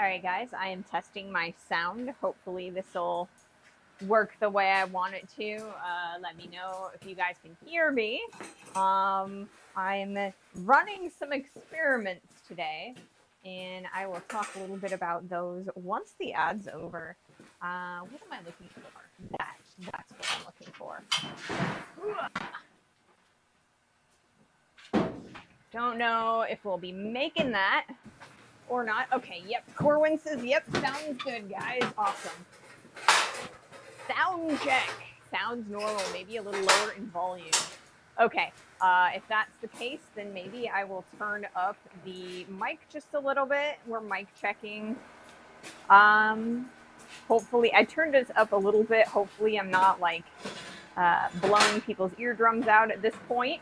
All right, guys, I am testing my sound. Hopefully this will work the way I want it to. Let me know if you guys can hear me. I'm running some experiments today, and I will talk a little bit about those once the ad's over. What am I looking for? That's what I'm looking for. Don't know if we'll be making that or not. Okay, yep. Corwin says, yep, sounds good, guys. Awesome. Sound check. Sounds normal, maybe a little lower in volume. Okay, if that's the case, then maybe I will turn up the mic just a little bit. We're mic checking. Hopefully, I turned this up a little bit. Hopefully, I'm not like blowing people's eardrums out at this point.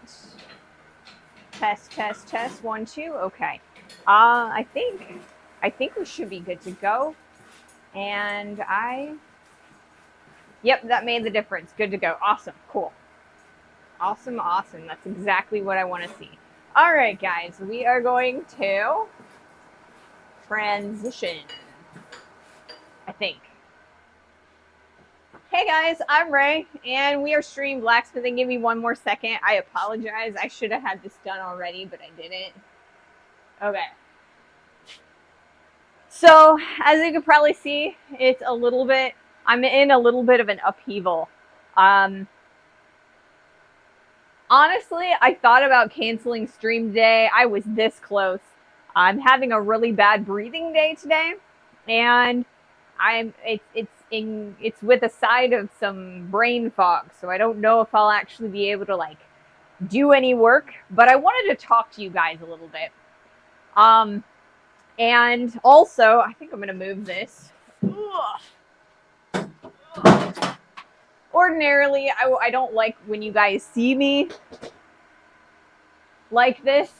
Test, test, test. 1, 2. Okay. I think we should be good to go. And yep, that made the difference. Good to go. Awesome. Cool. Awesome. That's exactly what I want to see. All right, guys, we are going to transition, I think. Hey, guys, I'm Ray, and we are stream blacksmithing. Give me one more second. I apologize. I should have had this done already, but I didn't. Okay. So, as you can probably see, it's a little bit, I'm in a little bit of an upheaval. Honestly, I thought about canceling stream today. I was this close. I'm having a really bad breathing day today, and it's with a side of some brain fog, so I don't know if I'll actually be able to like do any work, but I wanted to talk to you guys a little bit. And also, I think I'm going to move this. Ordinarily, I don't like when you guys see me like this,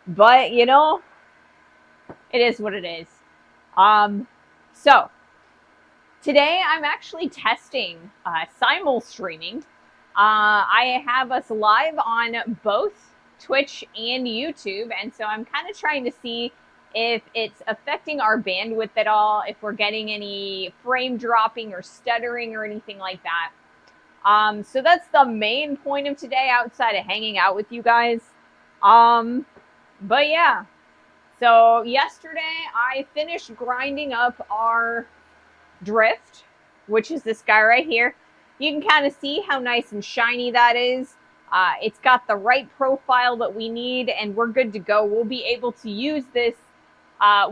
but you know, it is what it is. So today I'm actually testing simul streaming. I have us live on both Twitch and YouTube, and so I'm kind of trying to see if it's affecting our bandwidth at all, if we're getting any frame dropping or stuttering or anything like that. So that's the main point of today outside of hanging out with you guys. But yeah, so yesterday I finished grinding up our drift, which is this guy right here. You can kind of see how nice and shiny that is. It's got the right profile that we need, and we're good to go. We'll be able to use this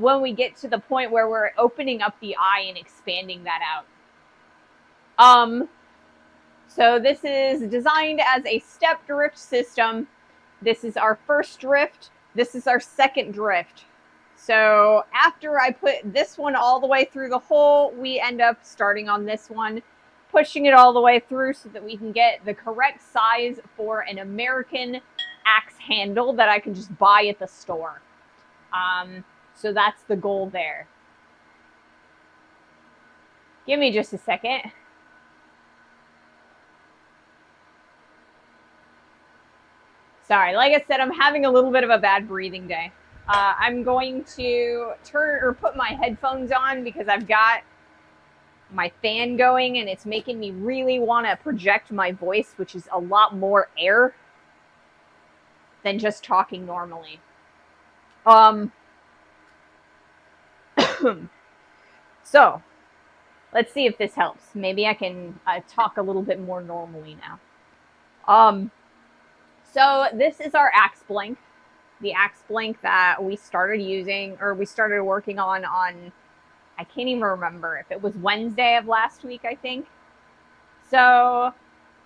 when we get to the point where we're opening up the eye and expanding that out. So this is designed as a step drift system. This is our first drift. This is our second drift. So after I put this one all the way through the hole, we end up starting on this one, pushing it all the way through so that we can get the correct size for an American axe handle that I can just buy at the store. So that's the goal there. Give me just a second. Sorry, like I said, I'm having a little bit of a bad breathing day. I'm going to put my headphones on because I've got my fan going and it's making me really want to project my voice, which is a lot more air than just talking normally. So let's see if this helps. Maybe I can talk a little bit more normally now. So this is our axe blank. The axe blank that we started using, or we started working on, I can't even remember if it was Wednesday of last week, I think. So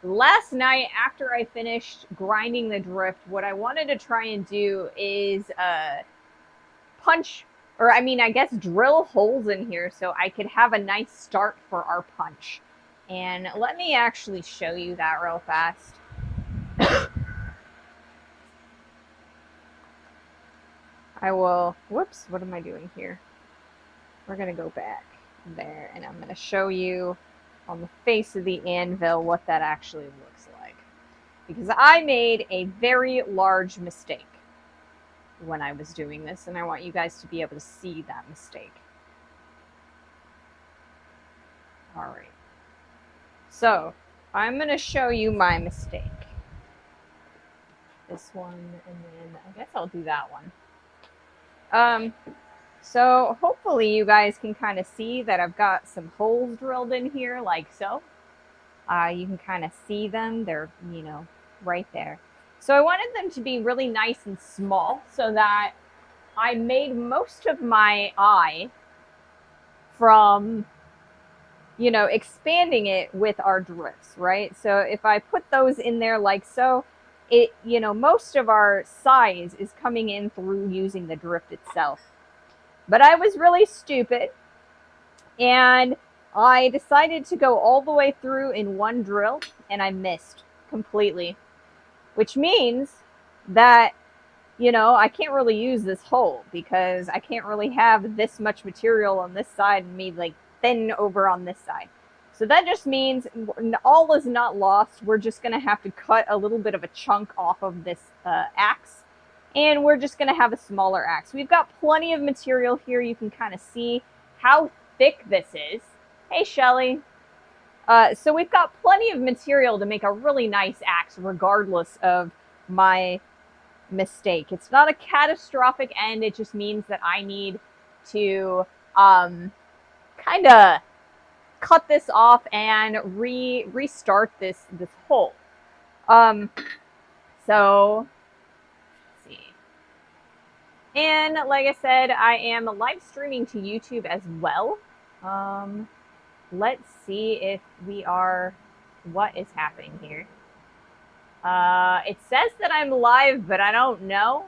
last night after I finished grinding the drift, what I wanted to try and do is punch, or I mean, I guess drill holes in here so I could have a nice start for our punch. And let me actually show you that real fast. I will, whoops, what am I doing here? We're going to go back there, and I'm going to show you on the face of the anvil what that actually looks like. Because I made a very large mistake. when I was doing this, and I want you guys to be able to see that mistake. All right. So I'm going to show you my mistake. This one, and then I guess I'll do that one. So hopefully you guys can kind of see that I've got some holes drilled in here like so. You can kind of see them. They're, you know, right there. So I wanted them to be really nice and small so that I made most of my eye from, you know, expanding it with our drifts, right? So if I put those in there like so, it, you know, most of our size is coming in through using the drift itself. But I was really stupid, and I decided to go all the way through in one drill, and I missed completely, which means that, you know, I can't really use this hole because I can't really have this much material on this side and me like thin over on this side. So that just means all is not lost. We're just going to have to cut a little bit of a chunk off of this axe, and we're just going to have a smaller axe. We've got plenty of material here. You can kind of see how thick this is. Hey, Shelly. So we've got plenty of material to make a really nice axe regardless of my mistake. It's not a catastrophic end. It just means that I need to kind of cut this off and restart this hole. So let's see. And like I said, I am live streaming to YouTube as well. Let's see if we are, what is happening here. It says that I'm live, but I don't know.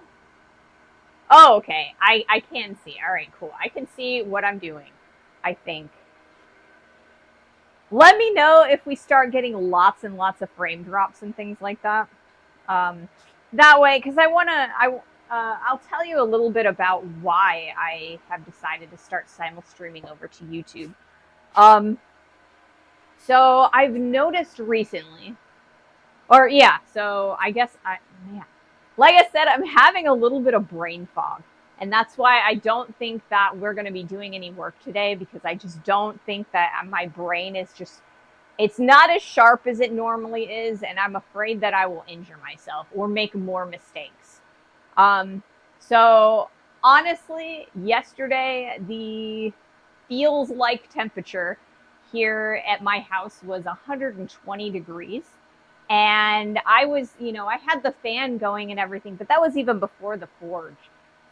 Oh, okay. I can see. All right, cool. I can see what I'm doing, I think. Let me know if we start getting lots and lots of frame drops and things like that. That way, because I'll tell you a little bit about why I have decided to start simul streaming over to YouTube. So I've noticed recently, so I guess like I said, I'm having a little bit of brain fog. And that's why I don't think that we're going to be doing any work today, because I just don't think that my brain is just, it's not as sharp as it normally is. And I'm afraid that I will injure myself or make more mistakes. So honestly, yesterday, the feels like temperature here at my house was 120 degrees. And I was, you know, I had the fan going and everything, but that was even before the forge.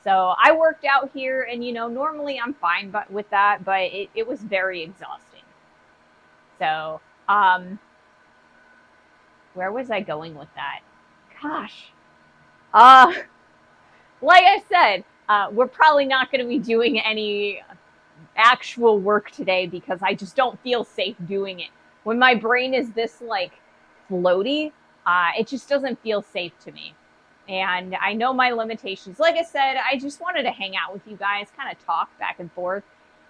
So I worked out here, and, you know, normally I'm fine with that, but it was very exhausting. So, where was I going with that? Gosh. Like I said, we're probably not going to be doing any actual work today because I just don't feel safe doing it. When my brain is this, like, floaty, it just doesn't feel safe to me. And I know my limitations. Like I said, I just wanted to hang out with you guys, kind of talk back and forth,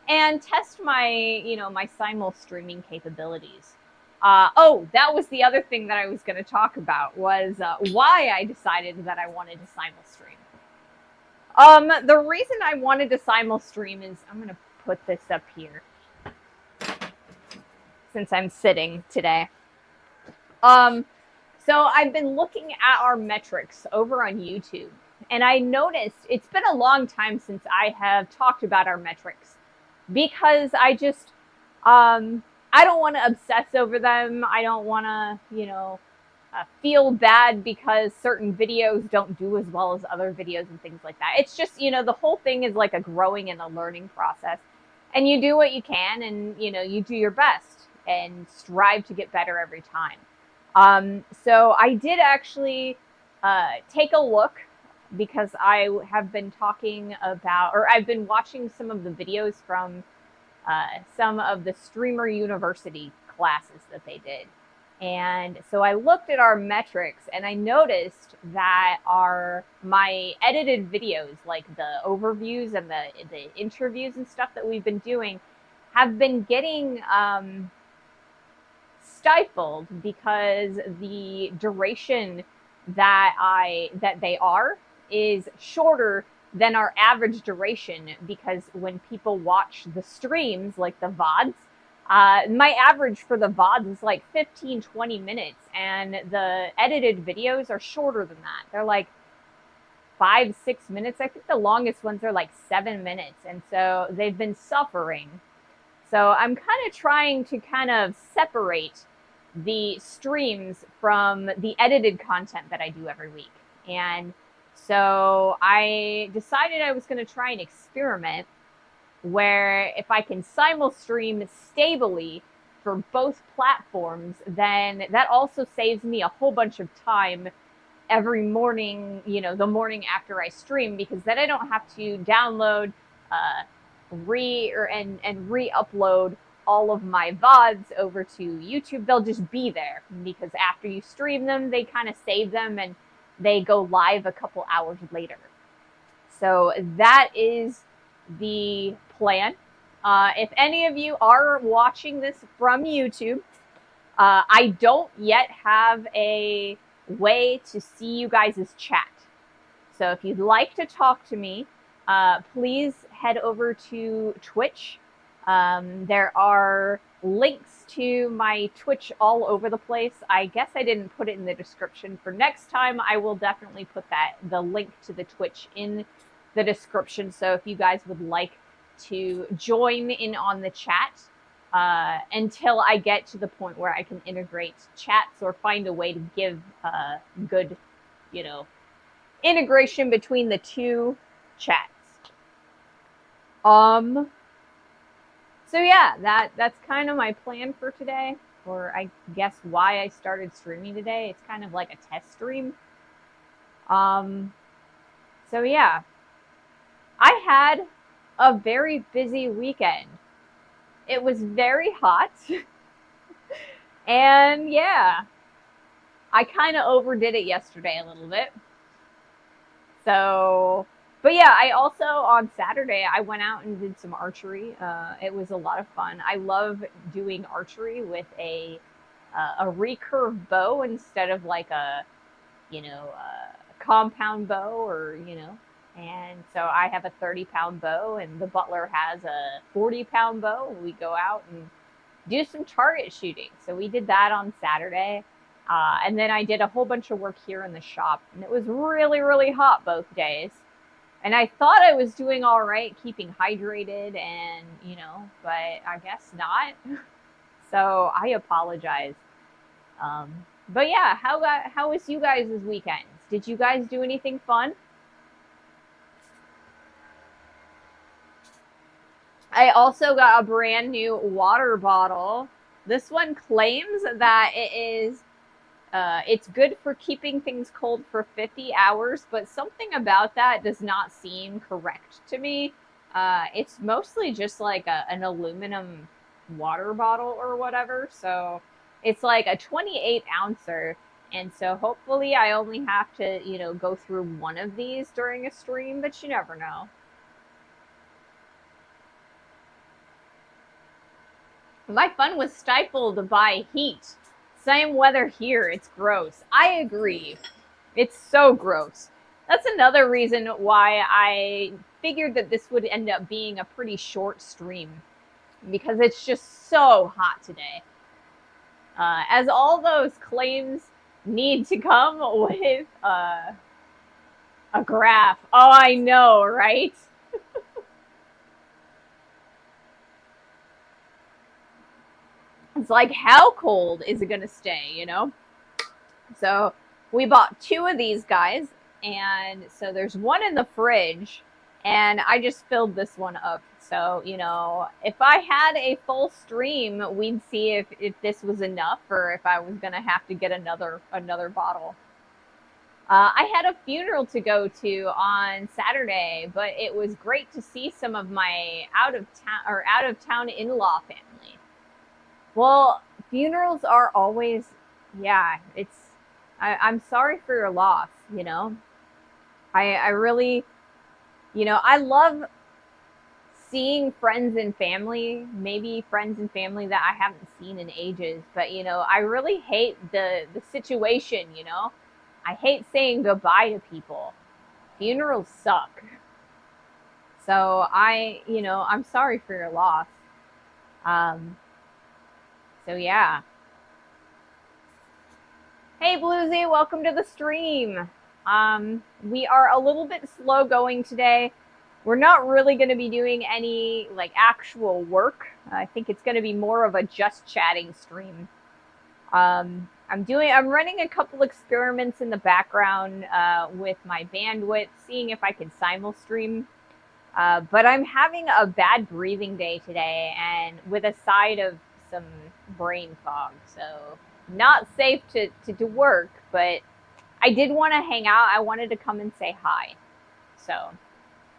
and test my, you know, my simul streaming capabilities. Oh, that was the other thing that I was going to talk about, was why I decided that I wanted to simul stream. The reason I wanted to simul stream is, I'm going to put this up here since I'm sitting today. So I've been looking at our metrics over on YouTube, and I noticed it's been a long time since I have talked about our metrics, because I just, I don't want to obsess over them. I don't want to, you know, feel bad because certain videos don't do as well as other videos and things like that. It's just, you know, the whole thing is like a growing and a learning process, and you do what you can, and, you know, you do your best and strive to get better every time. So I did actually take a look, because I have been talking about, or I've been watching some of the videos from some of the Streamer University classes that they did. And so I looked at our metrics, and I noticed that my edited videos, like the overviews and the interviews and stuff that we've been doing, have been getting stifled because the duration that they are is shorter than our average duration, because when people watch the streams, like the VODs, my average for the VODs is like 15, 20 minutes, and the edited videos are shorter than that. They're like 5, 6 minutes. I think the longest ones are like 7 minutes, and so they've been suffering. So I'm kind of trying to kind of separate the streams from the edited content that I do every week. And so I decided I was going to try an experiment where if I can simul-stream stably for both platforms, then that also saves me a whole bunch of time every morning, you know, the morning after I stream, because then I don't have to download, re-upload all of my VODs over to YouTube. They'll just be there, because after you stream them, they kind of save them and they go live a couple hours later. So that is the plan. If any of you are watching this from YouTube, I don't yet have a way to see you guys' chat. So if you'd like to talk to me, please head over to Twitch. There are links to my Twitch all over the place. I guess I didn't put it in the description. For next time, I will definitely put the link to the Twitch in the description. So if you guys would like to join in on the chat, until I get to the point where I can integrate chats or find a way to give good, you know, integration between the two chats. So yeah, that's kind of my plan for today, or I guess why I started streaming today. It's kind of like a test stream. So yeah, I had a very busy weekend. It was very hot. And yeah, I kind of overdid it yesterday a little bit. So, but yeah, I also, on Saturday, I went out and did some archery. It was a lot of fun. I love doing archery with a recurve bow instead of like a, you know, a compound bow, or, you know. And so I have a 30-pound bow, and the butler has a 40-pound bow. We go out and do some target shooting. So we did that on Saturday. And then I did a whole bunch of work here in the shop, and it was really, really hot both days. And I thought I was doing all right, keeping hydrated, and, you know, but I guess not. So I apologize. But yeah, how was you guys' weekends? Did you guys do anything fun? I also got a brand new water bottle. This one claims that it is, it's good for keeping things cold for 50 hours, but something about that does not seem correct to me. It's mostly just like an aluminum water bottle or whatever. So it's like a 28-ouncer. And so hopefully I only have to, you know, go through one of these during a stream, but you never know. My fun was stifled by heat. Same weather here. It's gross. I agree. It's so gross. That's another reason why I figured that this would end up being a pretty short stream, because it's just so hot today. As all those claims need to come with a graph. Oh, I know, right? It's like, how cold is it going to stay, you know? So we bought 2 of these guys, and so there's one in the fridge, and I just filled this one up. So, you know, if I had a full stream, we'd see if this was enough, or if I was going to have to get another bottle. I had a funeral to go to on Saturday, but it was great to see some of my out of town in-law family. Well, funerals are always, yeah, I'm sorry for your loss, you know. I really, you know, I love seeing friends and family, maybe friends and family that I haven't seen in ages, but, you know, I really hate the situation, you know. I hate saying goodbye to people. Funerals suck. So I'm sorry for your loss. Um, so yeah. Hey Bluesy, welcome to the stream. We are a little bit slow going today. We're not really going to be doing any like actual work. I think it's going to be more of a just chatting stream. I'm running a couple experiments in the background with my bandwidth, seeing if I can simul-stream. But I'm having a bad breathing day today, and with a side of some brain fog, so not safe to work, but I did want to hang out. I wanted to come and say hi. So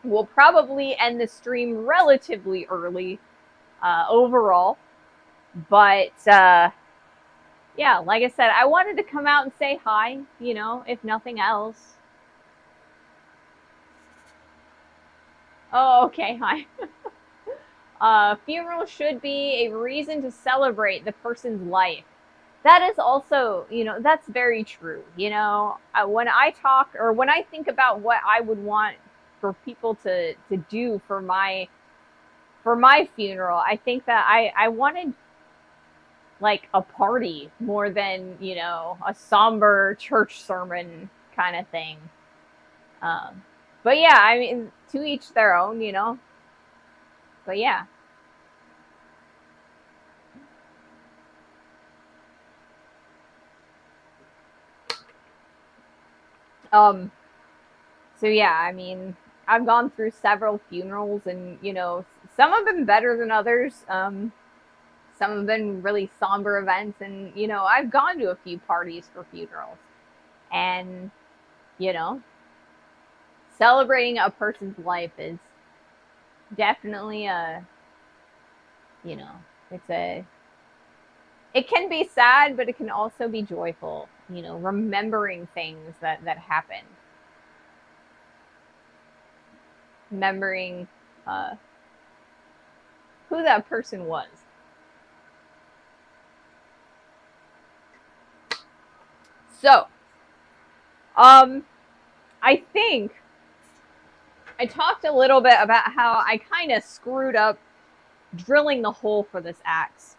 we'll probably end the stream relatively early overall, but yeah, like I said, I wanted to come out and say hi, if nothing else. Oh, okay, hi. Funeral should be a reason to celebrate the person's life. That is also, that's very true. When I talk or when I think about what I would want for people to do for my funeral, I think that I wanted like a party more than, a somber church sermon kind of thing. But yeah, I mean, to each their own, But yeah. So yeah, I mean, I've gone through several funerals, and some have been better than others. Some have been really somber events, and I've gone to a few parties for funerals, and celebrating a person's life is definitely it can be sad, but it can also be joyful, remembering things that happened. Remembering who that person was. So, I think I talked a little bit about how I kind of screwed up drilling the hole for this axe.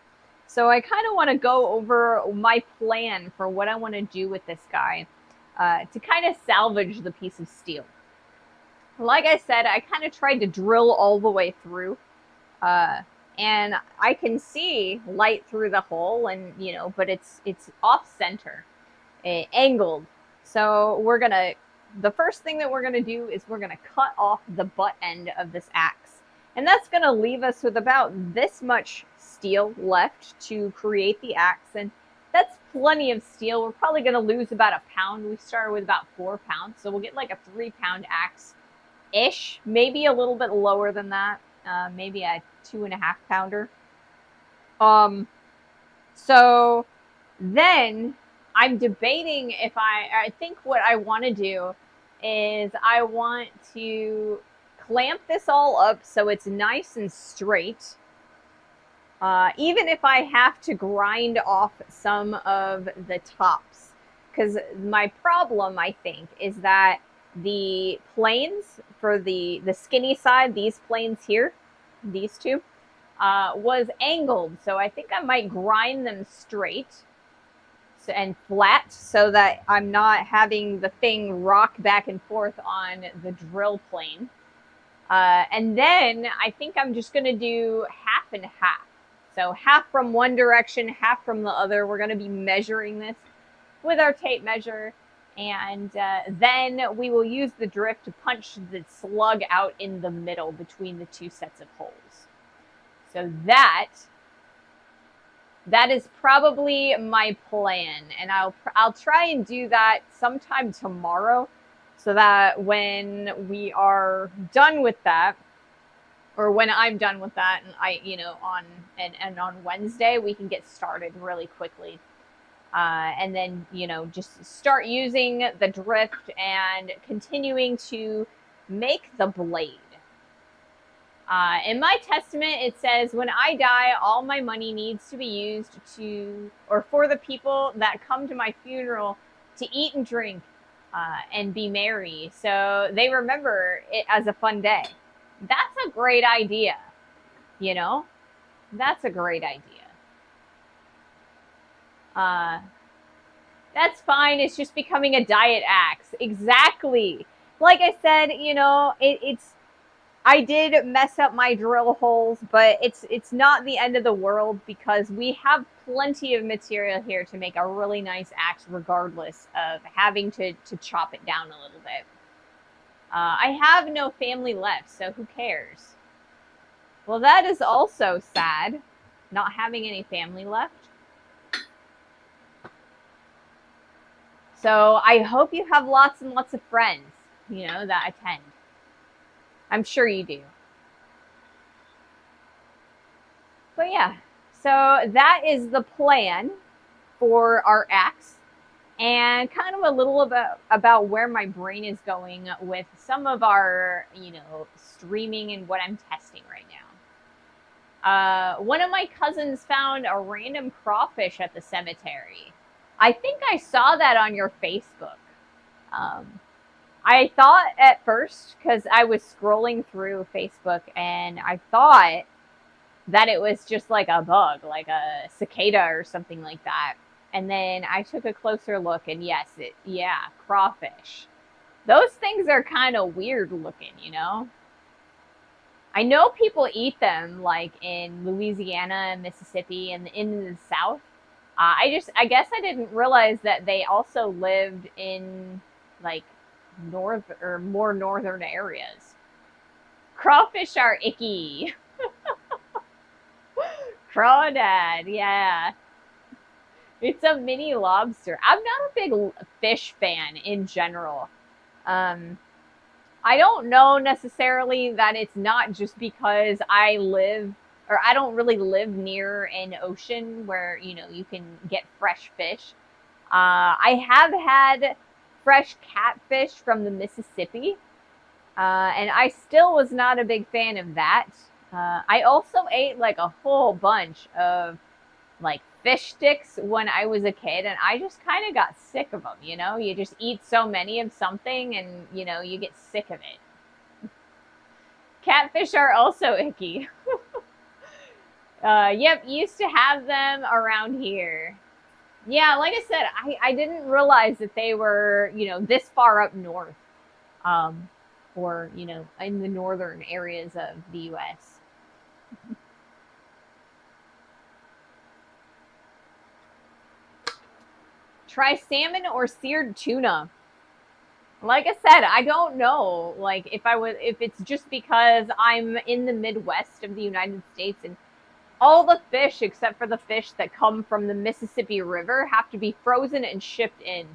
So I kind of want to go over my plan for what I want to do with this guy to kind of salvage the piece of steel. Like I said, I kind of tried to drill all the way through, and I can see light through the hole, and but it's off center, angled. So the first thing that we're gonna do is we're gonna cut off the butt end of this axe, and that's gonna leave us with about this much steel left to create the axe, and that's plenty of steel. We're probably gonna lose about a pound. We started with about 4 pounds, so we'll get like a 3-pound axe ish, maybe a little bit lower than that, maybe a 2.5 pounder. So then I'm debating if I think what I want to do is I want to clamp this all up so it's nice and straight, even if I have to grind off some of the tops, because my problem, I think, is that the planes for the skinny side, these planes here, these two, was angled. So I think I might grind them straight and flat so that I'm not having the thing rock back and forth on the drill plane. And then I think I'm just going to do half and half. So half from one direction, half from the other. We're going to be measuring this with our tape measure. And then we will use the drift to punch the slug out in the middle between the two sets of holes. So that is probably my plan. And I'll try and do that sometime tomorrow, so that when we are done with that, or when I'm done with that, and on Wednesday, we can get started really quickly. And then, just start using the drift and continuing to make the blade. In my testament, it says, when I die, all my money needs to be used for the people that come to my funeral to eat and drink. and be merry. So they remember it as a fun day. That's a great idea. You know, that's a great idea. Uh, that's fine. It's just becoming a diet axe. Exactly. Like I said, it's I did mess up my drill holes, but it's not the end of the world because we have plenty of material here to make a really nice axe regardless of having to chop it down a little bit. I have no family left, so who cares? Well, that is also sad, not having any family left. So I hope you have lots and lots of friends, that attend. I'm sure you do. But yeah, so that is the plan for our axe and kind of a little about where my brain is going with some of our, streaming and what I'm testing right now. One of my cousins found a random crawfish at the cemetery. I think I saw that on your Facebook. I thought at first, because I was scrolling through Facebook, and I thought that it was just like a bug, like a cicada or something like that. And then I took a closer look, and yes, crawfish. Those things are kind of weird looking, I know people eat them, like in Louisiana and Mississippi and in the South. I guess I didn't realize that they also lived in like north or more northern areas. Crawfish are icky. Crawdad, yeah. It's a mini lobster. I'm not a big fish fan in general. I don't know necessarily that it's not just because I don't really live near an ocean where, you can get fresh fish. I have had fresh catfish from the Mississippi, and I still was not a big fan of that. I also ate like a whole bunch of like fish sticks when I was a kid, and I just kind of got sick of them. You just eat so many of something, and you get sick of it. Catfish are also icky. Yep, used to have them around here. Yeah, like I said, I didn't realize that they were, this far up north, or, in the northern areas of the U.S. Try salmon or seared tuna. Like I said, I don't know, like if it's just because I'm in the Midwest of the United States and all the fish except for the fish that come from the Mississippi River have to be frozen and shipped in.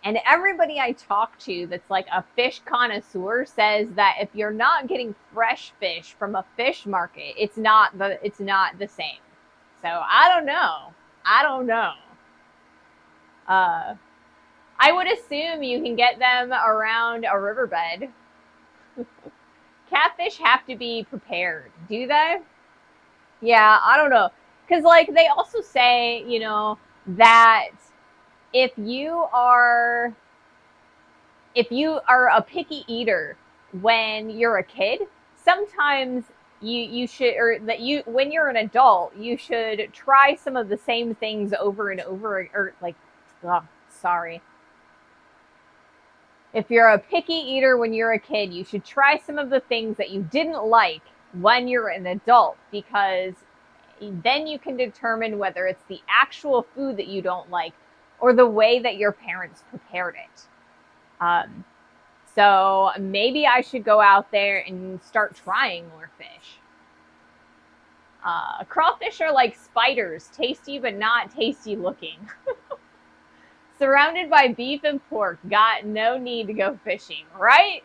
And everybody I talk to that's like a fish connoisseur says that if you're not getting fresh fish from a fish market, it's not the same. So I don't know. I would assume you can get them around a riverbed. Catfish have to be prepared, do they? Yeah, I don't know. Because, like, they also say, that if you are a picky eater when you're a kid, sometimes you should, or that when you're an adult, you should try some of the same things over and over, or like, oh, sorry. If you're a picky eater when you're a kid, you should try some of the things that you didn't like when you're an adult, because then you can determine whether it's the actual food that you don't like or the way that your parents prepared it. So maybe I should go out there and start trying more fish. Crawfish are like spiders, tasty but not tasty looking. Surrounded by beef and pork, got no need to go fishing, right?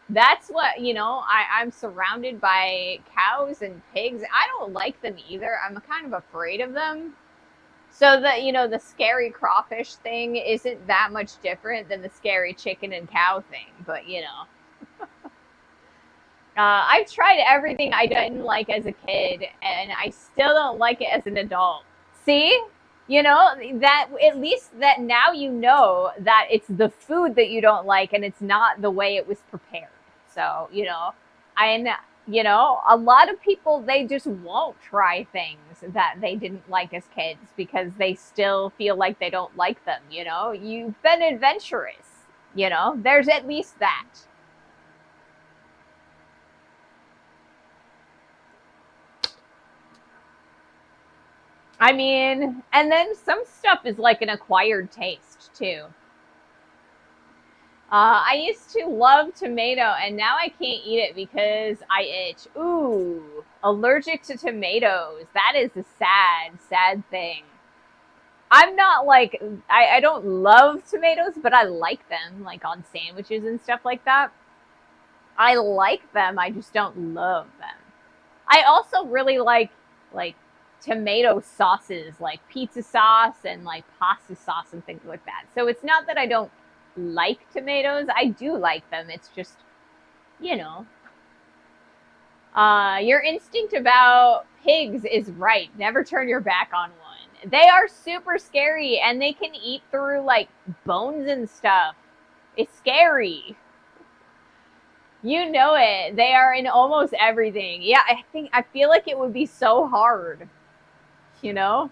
That's what, I'm surrounded by cows and pigs. I don't like them either. I'm kind of afraid of them. So the scary crawfish thing isn't that much different than the scary chicken and cow thing. But, I've tried everything I didn't like as a kid, and I still don't like it as an adult. See? You know, that at least that now you know that it's the food that you don't like and it's not the way it was prepared. So, and a lot of people, they just won't try things that they didn't like as kids because they still feel like they don't like them. You've been adventurous. There's at least that. I mean, and then some stuff is like an acquired taste too. I used to love tomato, and now I can't eat it because I itch. Ooh, allergic to tomatoes. That is a sad, sad thing. I'm not like, I don't love tomatoes, but I like them, like on sandwiches and stuff like that. I like them, I just don't love them. I also really like tomato sauces, like pizza sauce and like pasta sauce and things like that. So it's not that I don't like tomatoes. I do like them. It's just, you know. Your instinct about pigs is right. Never turn your back on one. They are super scary and they can eat through like bones and stuff. It's scary. You know it. They are in almost everything. Yeah, I feel like it would be so hard. You know?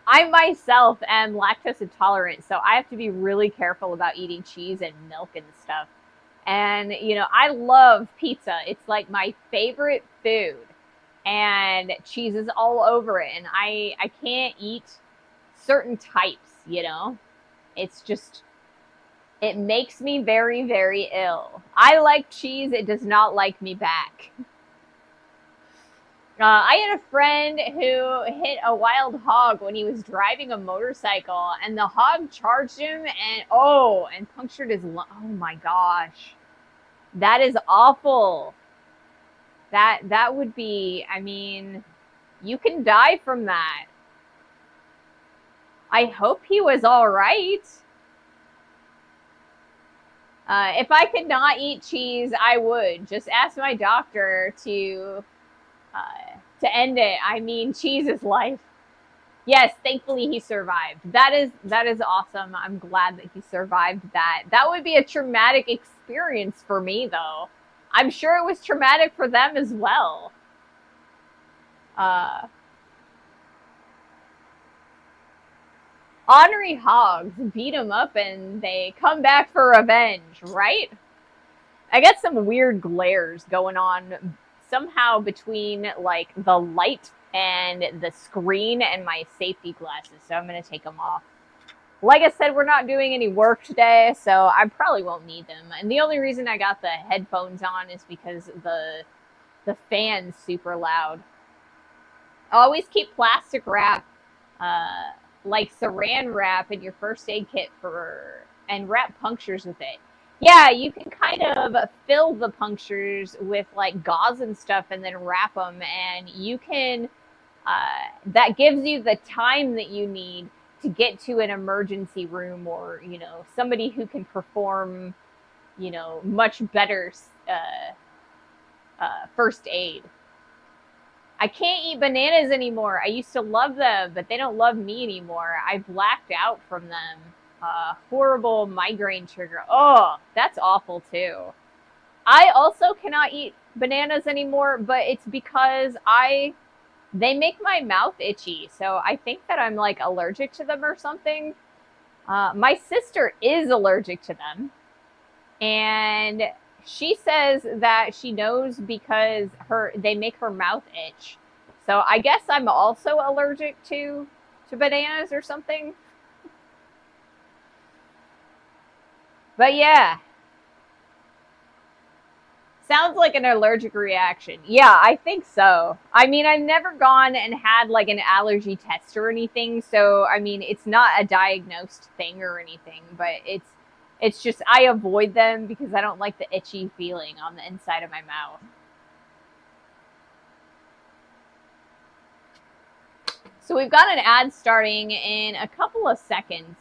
I myself am lactose intolerant, so I have to be really careful about eating cheese and milk and stuff. And, I love pizza. It's like my favorite food. And cheese is all over it. And I can't eat certain types. It's just, it makes me very, very ill. I like cheese. It does not like me back. I had a friend who hit a wild hog when he was driving a motorcycle, and the hog charged him and punctured his lung. Oh my gosh. That is awful. That would be, I mean, you can die from that. I hope he was all right. If I could not eat cheese, I would. Just ask my doctor to end it. I mean, cheese is life. Yes, thankfully he survived. That is awesome. I'm glad that he survived that. That would be a traumatic experience for me, though. I'm sure it was traumatic for them as well. Ornery hogs beat them up and they come back for revenge, right? I got some weird glares going on somehow between like the light and the screen and my safety glasses, so I'm going to take them off. Like I said, we're not doing any work today, so I probably won't need them. And the only reason I got the headphones on is because the fan's super loud. Always keep plastic wrap, like saran wrap in your first aid kit and wrap punctures with it. Yeah, you can kind of fill the punctures with like gauze and stuff and then wrap them, and you can, that gives you the time that you need to get to an emergency room or, somebody who can perform, much better first aid. I can't eat bananas anymore. I used to love them, but they don't love me anymore. I blacked out from them. Horrible migraine trigger. Oh, that's awful too. I also cannot eat bananas anymore, but it's because they make my mouth itchy. So I think that I'm like allergic to them or something. My sister is allergic to them. And she says that she knows because they make her mouth itch. So I guess I'm also allergic to bananas or something. But yeah. Sounds like an allergic reaction. Yeah, I think so. I mean, I've never gone and had like an allergy test or anything. So, I mean, it's not a diagnosed thing or anything, but it's just I avoid them because I don't like the itchy feeling on the inside of my mouth. So we've got an ad starting in a couple of seconds.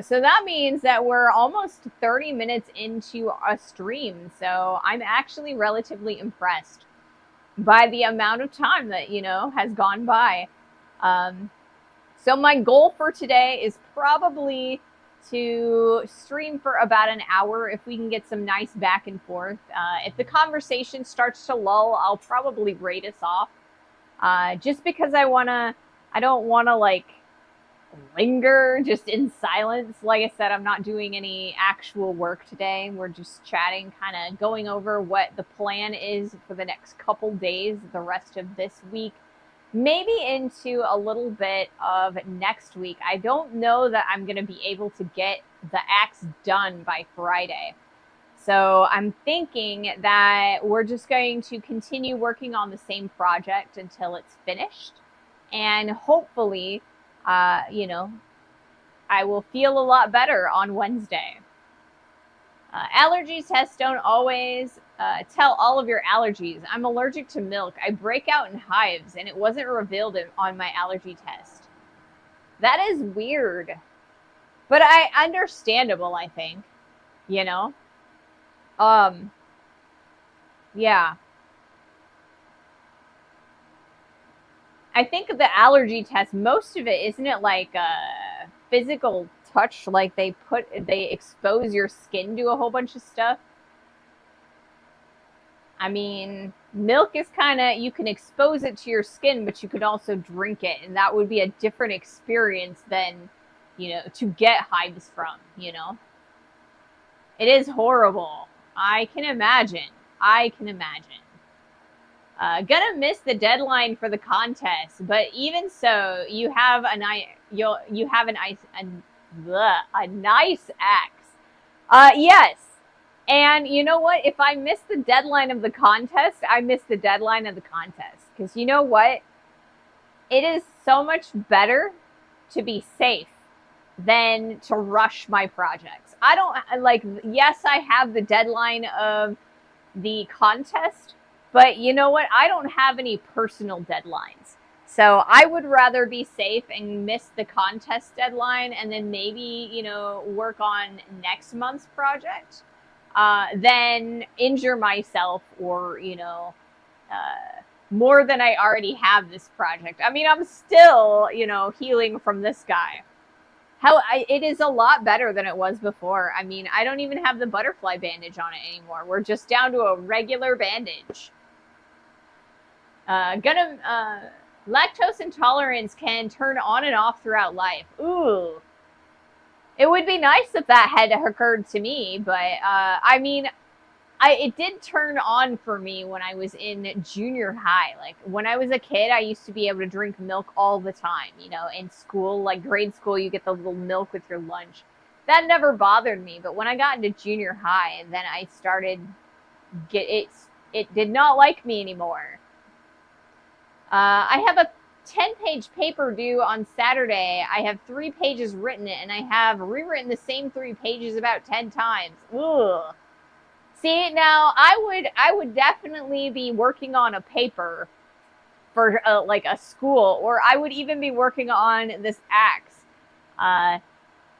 So that means that we're almost 30 minutes into a stream. So I'm actually relatively impressed by the amount of time that, has gone by. So my goal for today is probably to stream for about an hour if we can get some nice back and forth. If the conversation starts to lull, I'll probably rate us off. Just because I don't want to like linger just in silence. Like I said, I'm not doing any actual work today. We're just chatting, kind of going over what the plan is for the next couple days, the rest of this week, maybe into a little bit of next week. I don't know that I'm going to be able to get the axe done by Friday. So I'm thinking that we're just going to continue working on the same project until it's finished. And hopefully, I will feel a lot better on Wednesday. Allergy tests don't always tell all of your allergies. I'm allergic to milk. I break out in hives, and it wasn't revealed on my allergy test. That is weird. But understandable, I think. Yeah. I think the allergy test, most of it, isn't it like a physical touch? Like they expose your skin to a whole bunch of stuff. I mean, milk is kind of, you can expose it to your skin, but you could also drink it. And that would be a different experience than, to get hives from, It is horrible. I can imagine. Gonna miss the deadline for the contest, but even so, you have a nice axe. Yes. And you know what? If I miss the deadline of the contest, I miss the deadline of the contest. Because you know what? It is so much better to be safe than to rush my projects. I don't yes, I have the deadline of the contest, but you know what? I don't have any personal deadlines. So I would rather be safe and miss the contest deadline and then maybe, work on next month's project than injure myself or, more than I already have this project. I mean, I'm still, healing from this guy. It is a lot better than it was before. I mean, I don't even have the butterfly bandage on it anymore. We're just down to a regular bandage. Lactose intolerance can turn on and off throughout life. Ooh. It would be nice if that had occurred to me, but I mean, it did turn on for me when I was in junior high. Like when I was a kid, I used to be able to drink milk all the time, in school, like grade school, you get the little milk with your lunch. That never bothered me. But when I got into junior high, then I started it did not like me anymore. I have a 10-page paper due on Saturday. I have 3 pages written, and I have rewritten the same 3 pages about 10 times. Ugh. See, now I would definitely be working on a paper for like a school, or I would even be working on this axe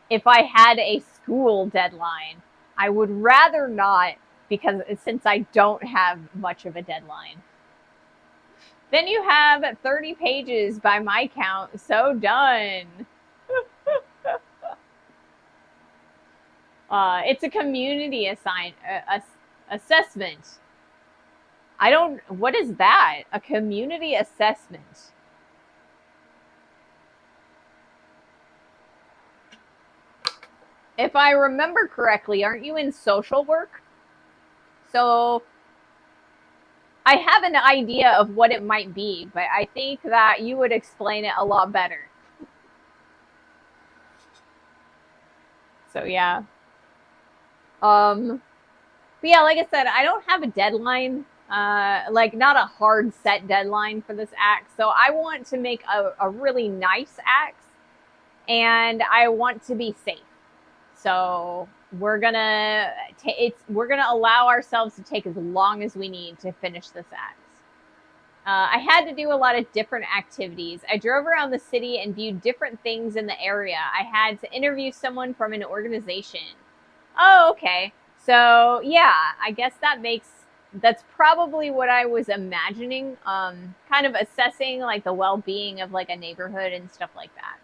if I had a school deadline. I would rather not, because since I don't have much of a deadline. Then you have 30 pages by my count. So done. It's a community assessment. What is that? A community assessment. If I remember correctly, aren't you in social work? So I have an idea of what it might be, but I think that you would explain it a lot better. So yeah. But yeah, like I said, I don't have a deadline, not a hard set deadline for this axe. So I want to make a really nice axe, and I want to be safe. So we're gonna allow ourselves to take as long as we need to finish this axe. I had to do a lot of different activities. I drove around the city and viewed different things in the area. I had to interview someone from an organization. Oh, okay. So yeah, I guess that's probably what I was imagining. Kind of assessing like the well-being of like a neighborhood and stuff like that.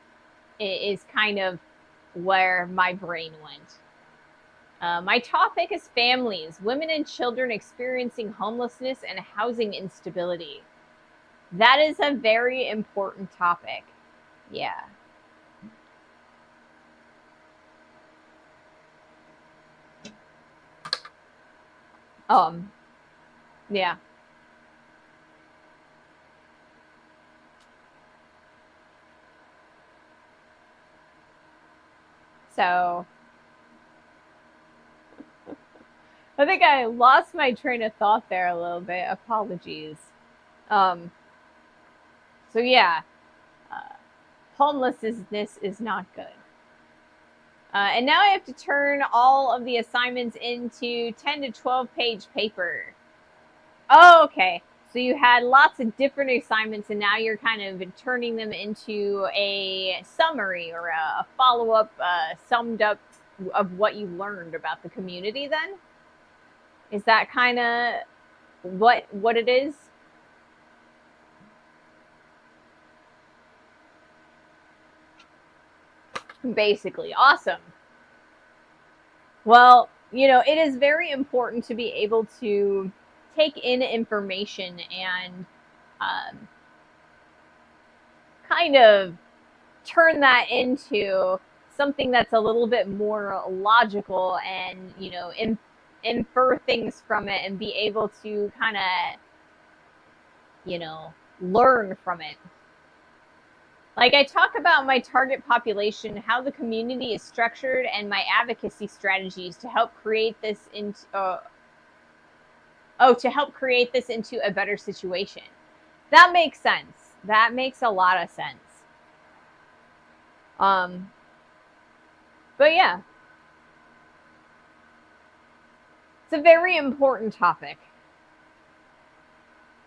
is kind of where my brain went. My topic is families, women and children experiencing homelessness and housing instability. That is a very important topic. Yeah. Yeah. So I think I lost my train of thought there a little bit. Apologies. Um, so yeah, homelessness is not good. And now I have to turn all of the assignments into 10 to 12 page paper. Oh, okay. So you had lots of different assignments, and now you're kind of turning them into a summary or a follow up, summed up of what you learned about the community. Then is that kind of what it is? Basically, awesome. Well, it is very important to be able to take in information and um, kind of turn that into something that's a little bit more logical and, infer things from it and be able to kind of, learn from it. Like I talk about my target population, how the community is structured, and my advocacy strategies to help create this into a better situation. That makes sense. That makes a lot of sense. But yeah, it's a very important topic.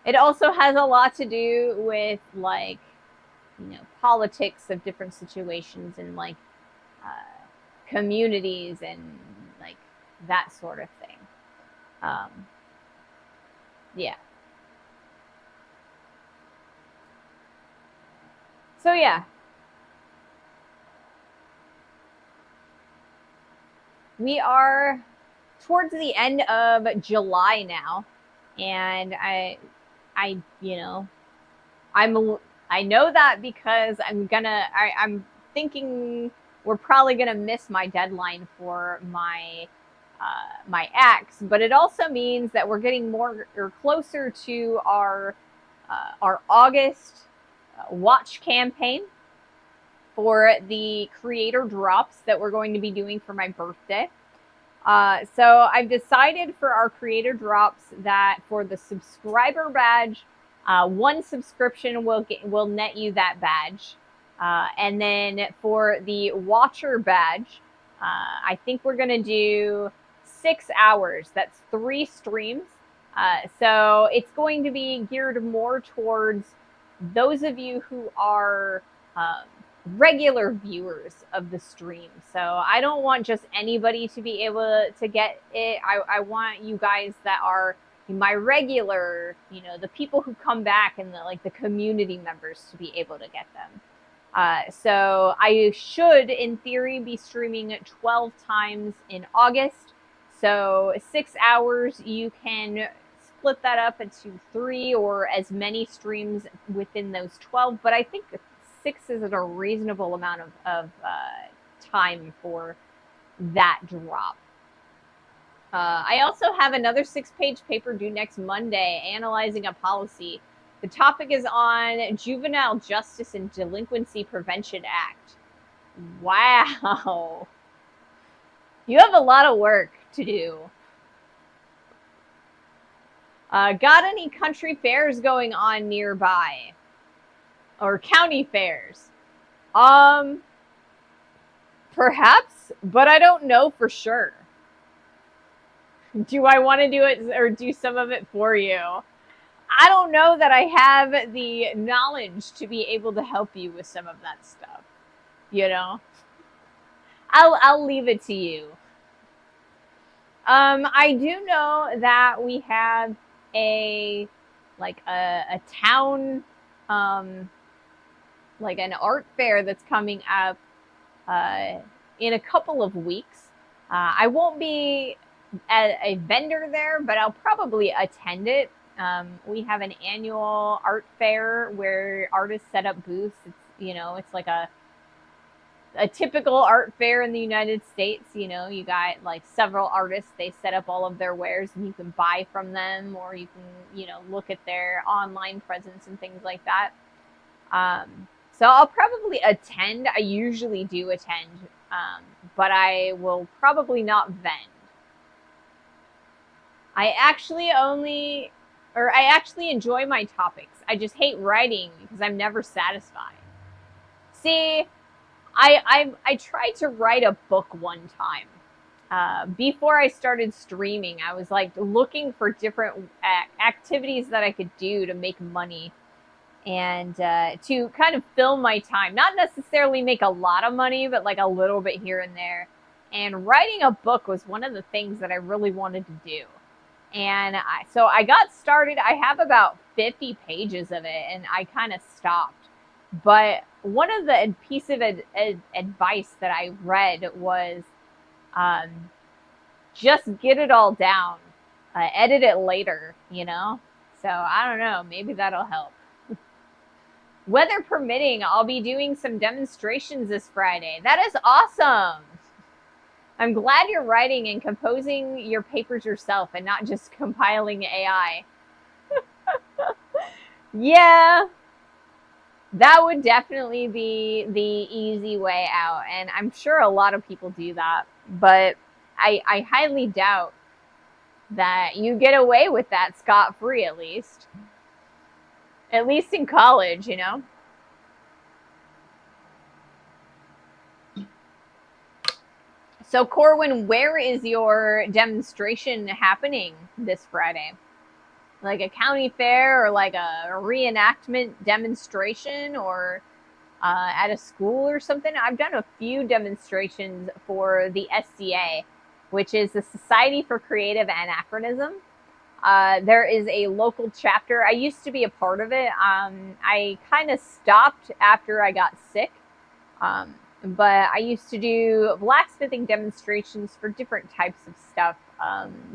It also has a lot to do with like, politics of different situations and like communities and like that sort of thing. Yeah. So yeah. We are towards the end of July now, and I I know that because I'm thinking we're probably gonna miss my deadline for my acts, but it also means that we're getting more or closer to our August watch campaign for the creator drops that we're going to be doing for my birthday. So I've decided for our creator drops that for the subscriber badge, one subscription will net you that badge. And then for the watcher badge, I think we're going to do 6 hours. That's 3 streams. So it's going to be geared more towards those of you who are regular viewers of the stream. So I don't want just anybody to be able to get it. I want you guys that are my regular, the people who come back and the community members to be able to get them. So I should, in theory, be streaming 12 times in August. So 6 hours, you can split that up into 3 or as many streams within those 12. But I think 6 is a reasonable amount of time for that drop. I also have another 6-page paper due next Monday, analyzing a policy. The topic is on Juvenile Justice and Delinquency Prevention Act. Wow. You have a lot of work to do. Got any country fairs going on nearby? Or county fairs? Perhaps, but I don't know for sure. Do I want to do it or do some of it for you? I don't know that I have the knowledge to be able to help you with some of that stuff. I'll leave it to you. I do know that we have a town like an art fair that's coming up in a couple of weeks. I won't be a vendor there, but I'll probably attend it. We have an annual art fair where artists set up booths. It's like a typical art fair in the United States. You got like several artists, they set up all of their wares and you can buy from them, or you can, look at their online presence and things like that. So I'll probably attend. I usually do attend, but I will probably not vend. I actually enjoy my topics. I just hate writing because I'm never satisfied. See, I tried to write a book one time. Before I started streaming, I was like looking for different activities that I could do to make money and to kind of fill my time. Not necessarily make a lot of money, but like a little bit here and there. And writing a book was one of the things that I really wanted to do. And so I got started. I have about 50 pages of it, and I kind of stopped. But one of the piece of advice that I read was just get it all down, edit it later, So I don't know, maybe that'll help. Weather permitting, I'll be doing some demonstrations this Friday. That is awesome. I'm glad you're writing and composing your papers yourself and not just compiling AI. Yeah, that would definitely be the easy way out. And I'm sure a lot of people do that. But I highly doubt that you get away with that scot-free, at least. At least in college, So, Corwin, where is your demonstration happening this Friday? Like a county fair or like a reenactment demonstration, or at a school or something? I've done a few demonstrations for the SCA, which is the Society for Creative Anachronism. There is a local chapter. I used to be a part of it. I kind of stopped after I got sick. But I used to do blacksmithing demonstrations for different types of stuff,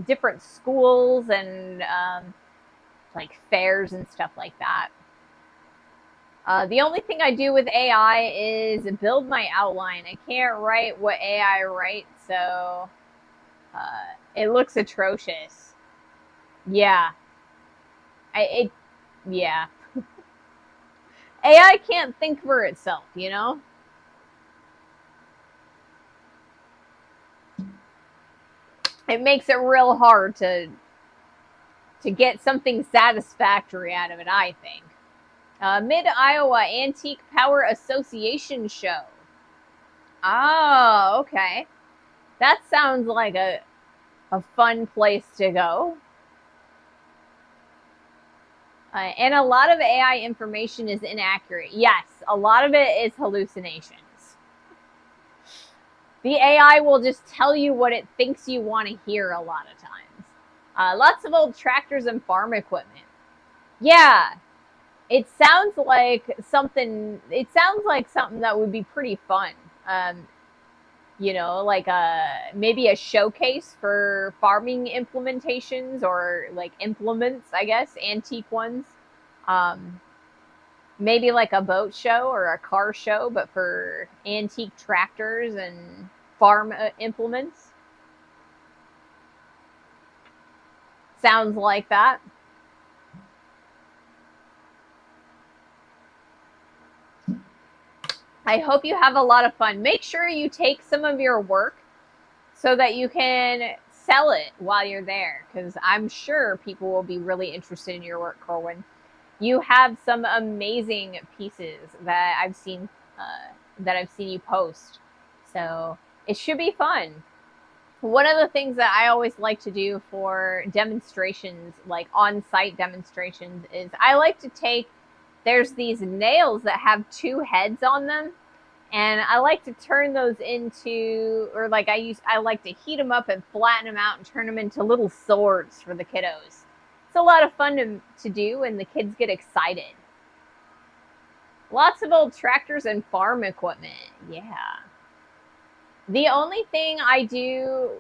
different schools and like fairs and stuff like that. The only thing I do with AI is build my outline. I can't write what AI writes, so it looks atrocious. Yeah. Yeah. AI can't think for itself, It makes it real hard to get something satisfactory out of it, I think. Mid-Iowa Antique Power Association show. Oh, okay. That sounds like a fun place to go. And a lot of AI information is inaccurate. Yes, a lot of it is hallucinations. The AI will just tell you what it thinks you want to hear a lot of times. Lots of old tractors and farm equipment. Yeah, it sounds like something. It sounds like something that would be pretty fun. Like maybe a showcase for farming implementations or like implements, I guess, antique ones. Maybe like a boat show or a car show, but for antique tractors and farm implements. Sounds like that. I hope you have a lot of fun. Make sure you take some of your work so that you can sell it while you're there, because I'm sure people will be really interested in your work, Corwin. You have some amazing pieces that I've seen you post, so it should be fun. One of the things that I always like to do for demonstrations, like on-site demonstrations, is I like to take, there's these nails that have two heads on them, and I like to turn those into, or like I like to heat them up and flatten them out and turn them into little swords for the kiddos. It's a lot of fun to do, and the kids get excited. Lots of old tractors and farm equipment. Yeah. The only thing I do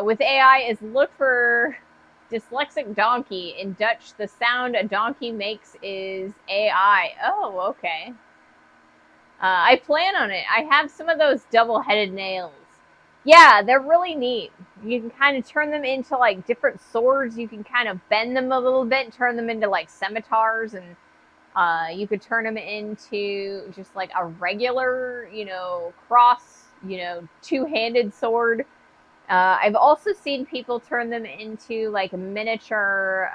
with AI is look for dyslexic donkey. In Dutch, the sound a donkey makes is AI. Oh, okay. I plan on it. I have some of those double-headed nails. Yeah, they're really neat. You can kind of turn them into like different swords. You can kind of bend them a little bit and turn them into like scimitars, and you could turn them into just like a regular, cross, two-handed sword. I've also seen people turn them into like miniature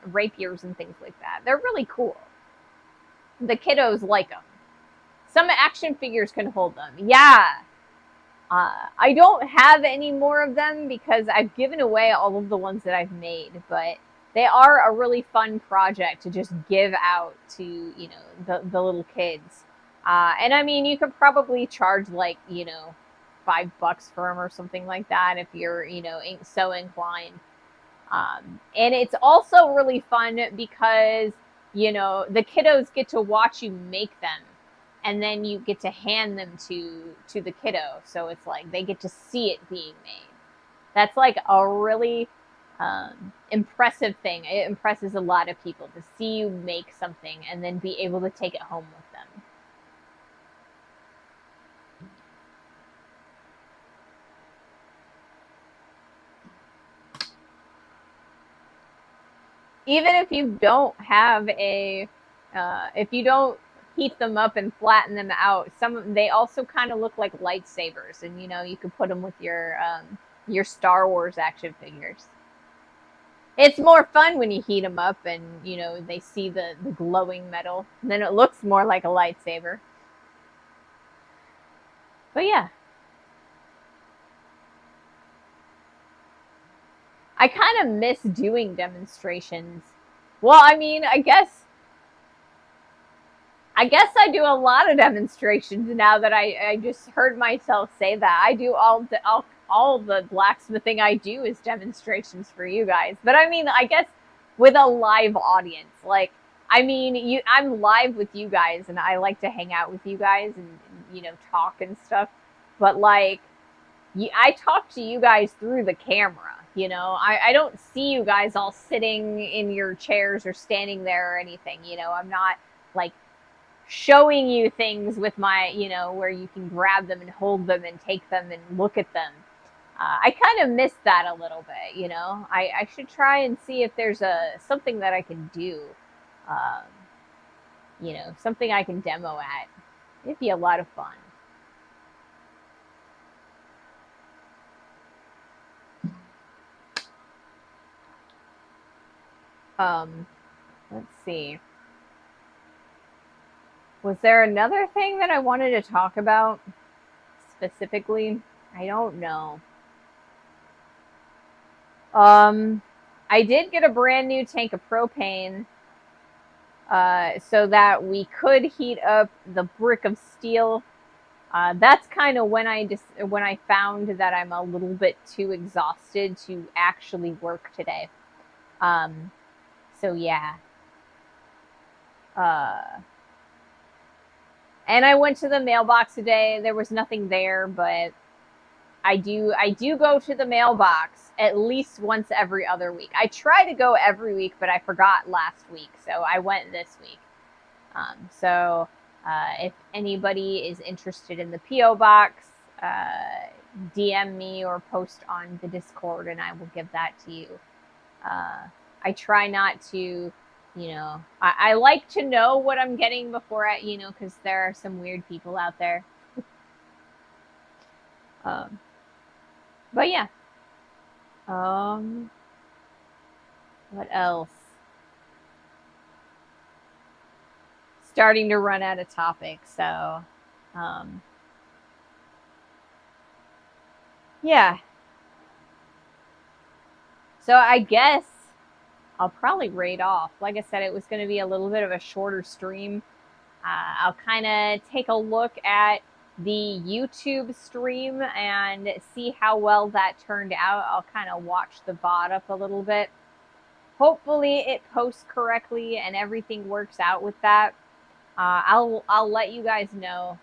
rapiers and things like that. They're really cool. The kiddos like them. Some action figures can hold them. Yeah. I don't have any more of them because I've given away all of the ones that I've made, but they are a really fun project to just give out to, the little kids. And I mean, you could probably charge like, $5 for them or something like that if you're, so inclined. And it's also really fun because, the kiddos get to watch you make them, and then you get to hand them to the kiddo. So it's like they get to see it being made. That's like a really impressive thing. It impresses a lot of people to see you make something and then be able to take it home with them. Even if you don't have if you don't heat them up and flatten them out, they also kind of look like lightsabers, and you can put them with your Star Wars action figures. It's more fun when you heat them up and they see the glowing metal, and then it looks more like a lightsaber. But yeah, I kind of miss doing demonstrations. Well, I mean, I guess I do a lot of demonstrations now that I just heard myself say that. I do all the blacksmithing I do is demonstrations for you guys. But I mean, I guess with a live audience. Like, I mean, I'm live with you guys, and I like to hang out with you guys and talk and stuff. But like, I talk to you guys through the camera. I don't see you guys all sitting in your chairs or standing there or anything. I'm not like showing you things with my, where you can grab them and hold them and take them and look at them. I kind of miss that a little bit, I should try and see if there's something that I can do, something I can demo at. It'd be a lot of fun. Let's see. Was there another thing that I wanted to talk about specifically? I don't know. I did get a brand new tank of propane so that we could heat up the brick of steel. That's kind of when I found that I'm a little bit too exhausted to actually work today. So yeah. And I went to the mailbox today. There was nothing there, but I do go to the mailbox at least once every other week. I try to go every week, but I forgot last week, so I went this week. So if anybody is interested in the P.O. box, DM me or post on the Discord, and I will give that to you. I try not to, I like to know what I'm getting before because there are some weird people out there. But yeah. What else? Starting to run out of topics, so yeah. So I guess I'll probably raid off. Like I said, it was going to be a little bit of a shorter stream. I'll kind of take a look at the YouTube stream and see how well that turned out. I'll kind of watch the bot up a little bit. Hopefully it posts correctly and everything works out with that. I'll let you guys know.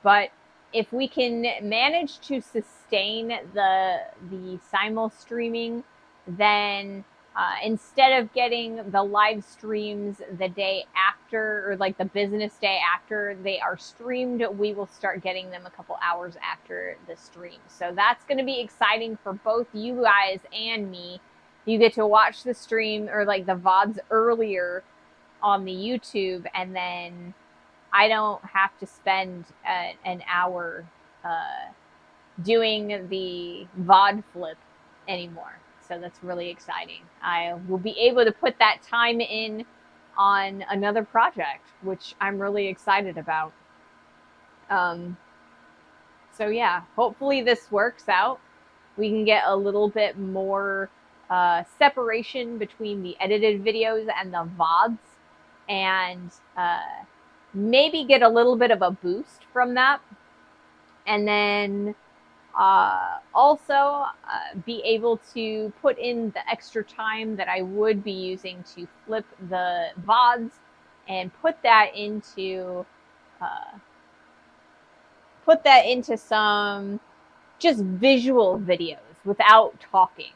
But if we can manage to sustain the simul streaming, then instead of getting the live streams the day after, or like the business day after they are streamed, we will start getting them a couple hours after the stream. So that's going to be exciting for both you guys and me. You get to watch the stream or like the VODs earlier on the YouTube, and then I don't have to spend an hour doing the VOD flip anymore. So that's really exciting. I will be able to put that time in on another project, which I'm really excited about. So yeah, hopefully this works out. We can get a little bit more separation between the edited videos and the VODs, and maybe get a little bit of a boost from that. And then also be able to put in the extra time that I would be using to flip the VODs and put that into some just visual videos without talking.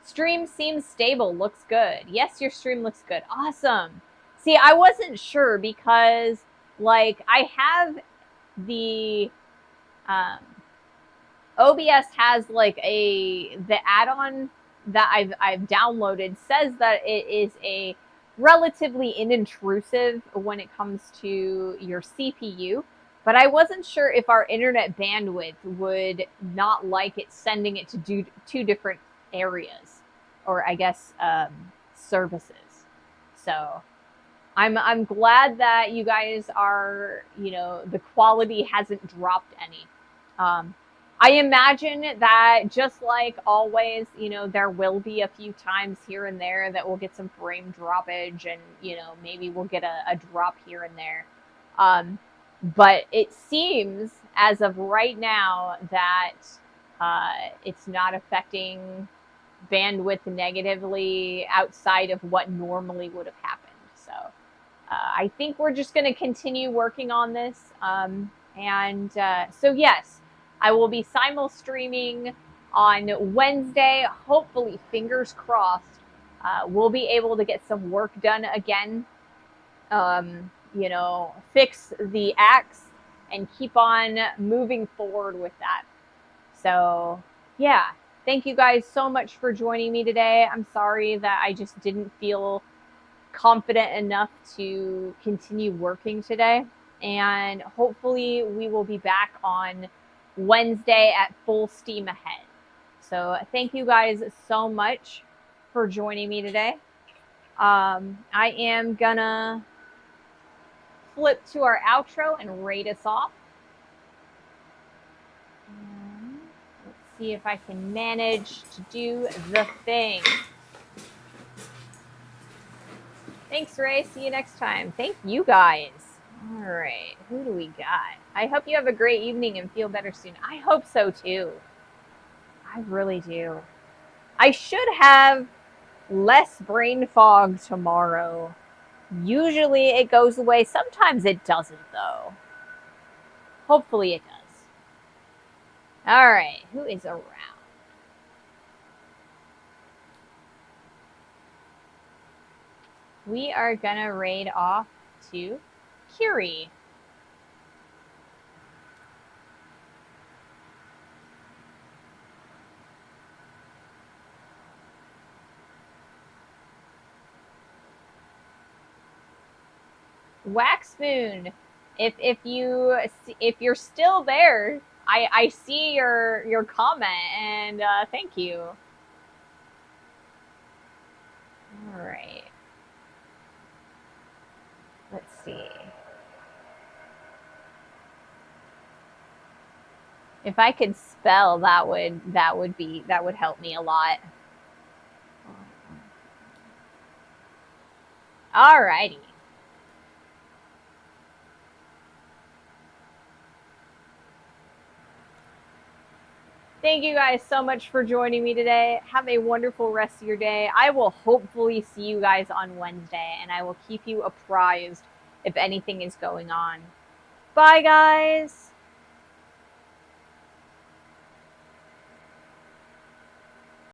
Stream seems stable, looks good. Yes, your stream looks good. Awesome. See, I wasn't sure because like I have the OBS has like the add-on that I've downloaded says that it is a relatively inintrusive when it comes to your CPU, but I wasn't sure if our internet bandwidth would not like it sending it to two different areas, or I guess services. So I'm glad that you guys are, the quality hasn't dropped any. I imagine that just like always, there will be a few times here and there that we'll get some frame droppage, and, maybe we'll get a drop here and there. But it seems as of right now that it's not affecting bandwidth negatively outside of what normally would have happened. So I think we're just going to continue working on this. So yes, I will be simul streaming on Wednesday. Hopefully, fingers crossed, we'll be able to get some work done again. Fix the axe and keep on moving forward with that. So yeah, thank you guys so much for joining me today. I'm sorry that I just didn't feel confident enough to continue working today. And hopefully we will be back on Wednesday at full steam ahead. So thank you guys so much for joining me today. I am gonna flip to our outro and rate us off. Let's see if I can manage to do the thing. Thanks, Ray. See you next time. Thank you, guys. All right. Who do we got? I hope you have a great evening and feel better soon. I hope so, too. I really do. I should have less brain fog tomorrow. Usually it goes away. Sometimes it doesn't, though. Hopefully it does. All right. Who is around? We are going to raid off to Curie. Waxmoon, if you're still there, I see your comment, and thank you. All right. Let's see. If I could spell, that would help me a lot. All righty. Thank you guys so much for joining me today. Have a wonderful rest of your day. I will hopefully see you guys on Wednesday, and I will keep you apprised if anything is going on. Bye, guys.